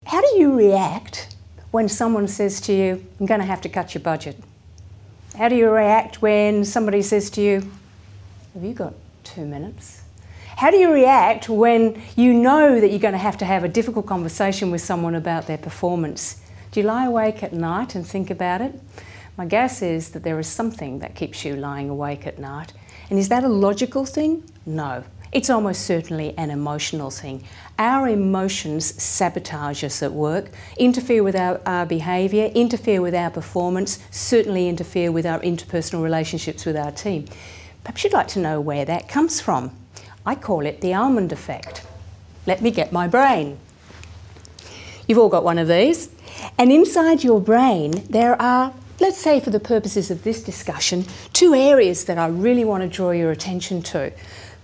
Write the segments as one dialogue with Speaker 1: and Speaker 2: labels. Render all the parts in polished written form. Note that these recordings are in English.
Speaker 1: How do you react when someone says to you, I'm going to have to cut your budget? How do you react when somebody says to you, have you got 2 minutes? How do you react when you know that you're going to have a difficult conversation with someone about their performance? Do you lie awake at night and think about it? My guess is that there is something that keeps you lying awake at night. And is that a logical thing? No. It's almost certainly an emotional thing. Our emotions sabotage us at work, interfere with our behaviour, interfere with our performance, certainly interfere with our interpersonal relationships with our team. Perhaps you'd like to know where that comes from. I call it the almond effect. Let me get my brain. You've all got one of these. And inside your brain there are, let's say for the purposes of this discussion, 2 areas that I really want to draw your attention to.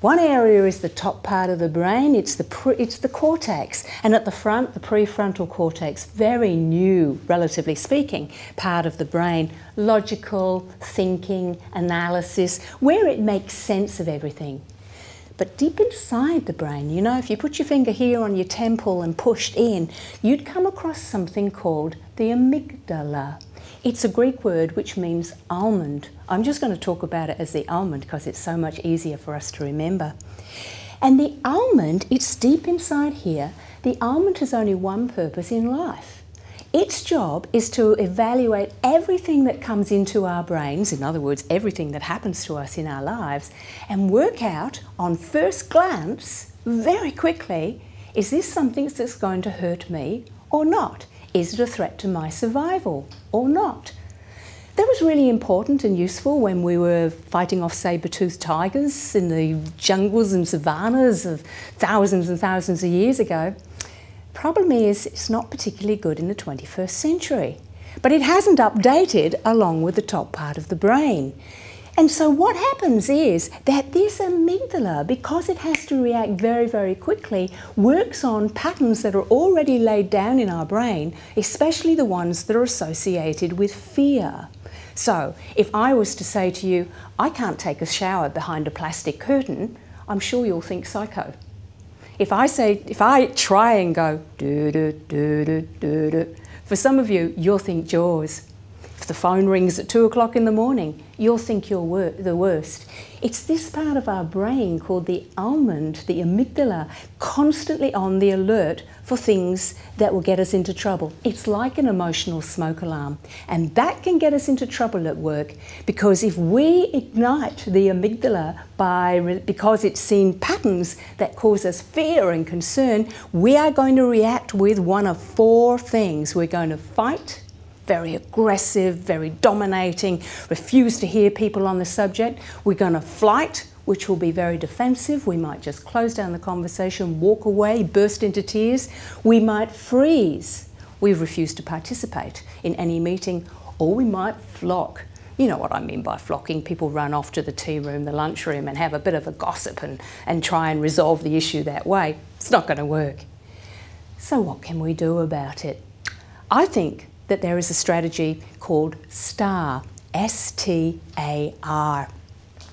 Speaker 1: One area is the top part of the brain, it's the cortex, and at the front, the prefrontal cortex, very new, relatively speaking, part of the brain, logical, thinking, analysis, where it makes sense of everything. But deep inside the brain, you know, if you put your finger here on your temple and pushed in, you'd come across something called the amygdala. It's a Greek word which means almond. I'm just going to talk about it as the almond because it's so much easier for us to remember. And the almond, it's deep inside here. The almond has only one purpose in life. Its job is to evaluate everything that comes into our brains, in other words, everything that happens to us in our lives, and work out on first glance, very quickly, is this something that's going to hurt me or not? Is it a threat to my survival or not? That was really important and useful when we were fighting off saber-toothed tigers in the jungles and savannas of thousands and thousands of years ago. Problem is, it's not particularly good in the 21st century, but it hasn't updated along with the top part of the brain. And so what happens is that this amygdala, because it has to react very, very quickly, works on patterns that are already laid down in our brain, especially the ones that are associated with fear. So if I was to say to you, I can't take a shower behind a plastic curtain, I'm sure you'll think psycho. If I try and go, do-do-do-do-do-do, for some of you, you'll think Jaws. If the phone rings at 2 o'clock in the morning, you'll think you're the worst. It's this part of our brain called the almond, the amygdala, constantly on the alert for things that will get us into trouble. It's like an emotional smoke alarm, and that can get us into trouble at work because if we ignite the amygdala because it's seen patterns that cause us fear and concern, we are going to react with one of 4 things. We're going to fight, very aggressive, very dominating, refuse to hear people on the subject. We're going to flight, which will be very defensive. We might just close down the conversation, walk away, burst into tears. We might freeze. We refuse to participate in any meeting, or we might flock. You know what I mean by flocking. People run off to the tea room, the lunchroom, and have a bit of a gossip and try and resolve the issue that way. It's not going to work. So what can we do about it? I think that there is a strategy called STAR, S-T-A-R.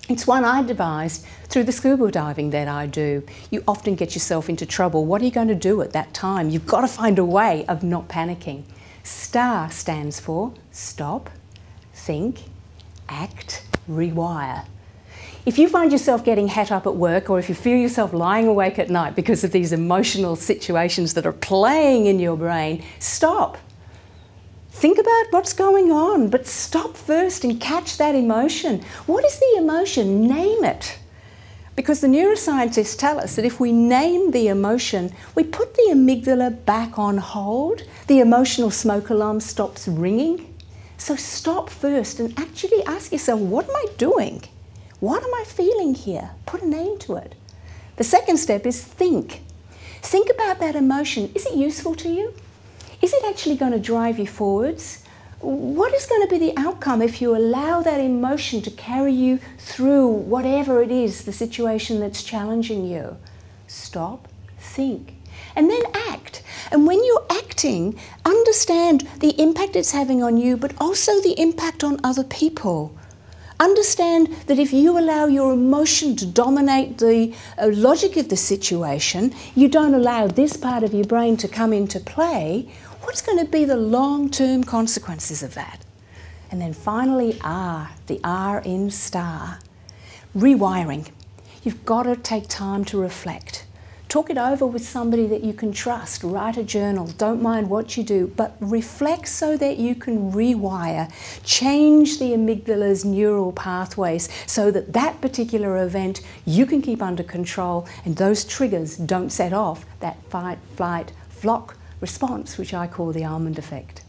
Speaker 1: It's one I devised through the scuba diving that I do. You often get yourself into trouble. What are you going to do at that time? You've got to find a way of not panicking. STAR stands for stop, think, act, rewire. If you find yourself getting het up at work, or if you feel yourself lying awake at night because of these emotional situations that are playing in your brain, stop. Think about what's going on, but stop first and catch that emotion. What is the emotion? Name it. Because the neuroscientists tell us that if we name the emotion, we put the amygdala back on hold, the emotional smoke alarm stops ringing. So stop first and actually ask yourself, what am I doing? What am I feeling here? Put a name to it. The second step is think. Think about that emotion. Is it useful to you? Is it actually going to drive you forwards? What is going to be the outcome if you allow that emotion to carry you through whatever it is, the situation that's challenging you? Stop, think, and then act. And when you're acting, understand the impact it's having on you, but also the impact on other people. Understand that if you allow your emotion to dominate the logic of the situation, you don't allow this part of your brain to come into play, what's going to be the long-term consequences of that? And then finally, R, the R in STAR, rewiring. You've got to take time to reflect. Talk it over with somebody that you can trust. Write a journal. Don't mind what you do, but reflect so that you can rewire, change the amygdala's neural pathways so that that particular event you can keep under control and those triggers don't set off that fight, flight, flock response, which I call the almond effect.